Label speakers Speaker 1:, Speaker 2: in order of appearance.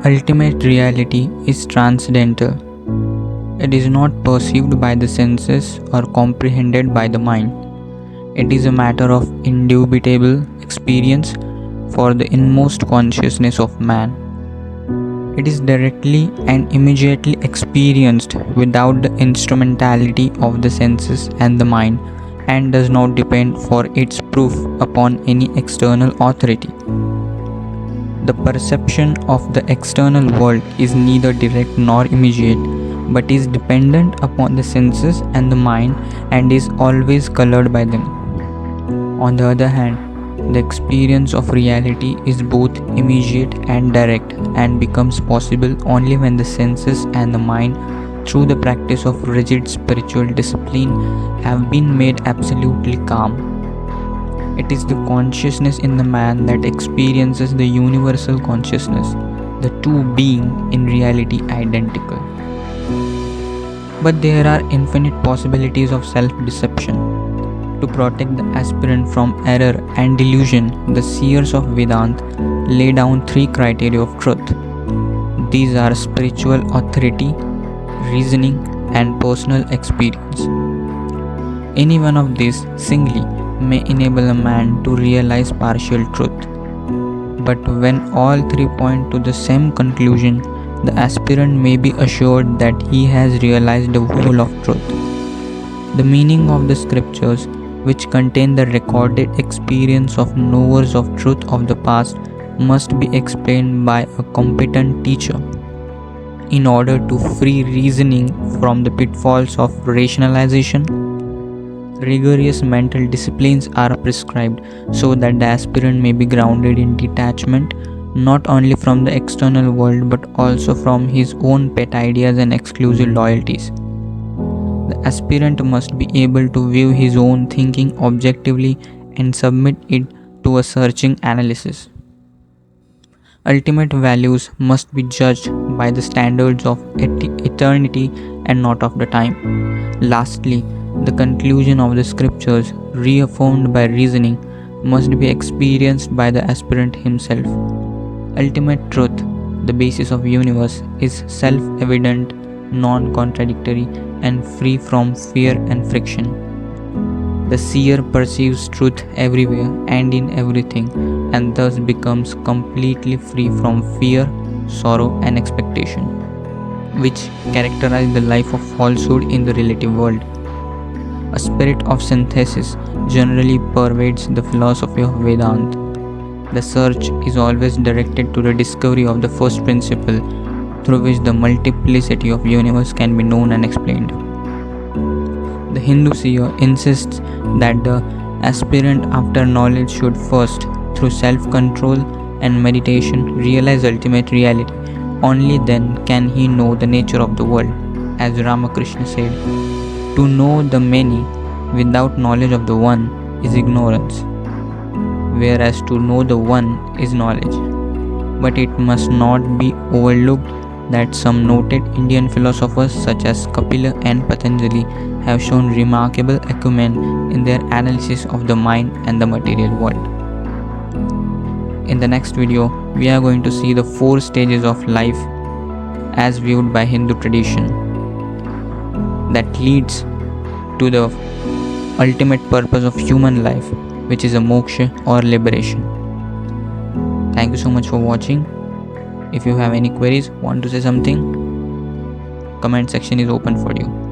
Speaker 1: ultimate reality is transcendental. It is not perceived by the senses or comprehended by the mind. It is a matter of indubitable experience for the inmost consciousness of man. It is directly and immediately experienced without the instrumentality of the senses and the mind, and does not depend for its proof upon any external authority. The perception of the external world is neither direct nor immediate, but is dependent upon the senses and the mind and is always colored by them. On the other hand, the experience of reality is both immediate and direct and becomes possible only when the senses and the mind, through the practice of rigid spiritual discipline, have been made absolutely calm. It is the consciousness in the man that experiences the universal consciousness, the two being in reality identical. But there are infinite possibilities of self-deception. To protect the aspirant from error and delusion, the seers of Vedanta lay down three criteria of truth. These are spiritual authority, reasoning, and personal experience. Any one of these singly may enable a man to realize partial truth. But when all three point to the same conclusion, the aspirant may be assured that he has realized the whole of truth. The meaning of the scriptures, which contain the recorded experience of knowers of truth of the past, must be explained by a competent teacher. In order to free reasoning from the pitfalls of rationalization, rigorous mental disciplines are prescribed so that the aspirant may be grounded in detachment not only from the external world but also from his own pet ideas and exclusive loyalties. The aspirant must be able to view his own thinking objectively and submit it to a searching analysis. Ultimate values must be judged by the standards of eternity and not of the time. Lastly, the conclusion of the scriptures, reaffirmed by reasoning, must be experienced by the aspirant himself. Ultimate truth, the basis of universe, is self-evident, non-contradictory, and free from fear and friction. The seer perceives truth everywhere and in everything, and thus becomes completely free from fear, sorrow, and expectation, which characterize the life of falsehood in the relative world. A spirit of synthesis generally pervades the philosophy of Vedanta. The search is always directed to the discovery of the first principle, through which the multiplicity of universe can be known and explained. The Hindu seer insists that the aspirant after knowledge should first, through self-control and meditation, realize ultimate reality. Only then can he know the nature of the world. As Ramakrishna said, to know the many without knowledge of the one is ignorance, whereas to know the one is knowledge. But it must not be overlooked that some noted Indian philosophers such as Kapila and Patanjali have shown remarkable acumen in their analysis of the mind and the material world. In the next video, we are going to see the 4 stages of life as viewed by Hindu tradition that leads to the ultimate purpose of human life, which is a moksha or liberation. Thank you so much for watching. If you have any queries, want to say something, comment section is open for you.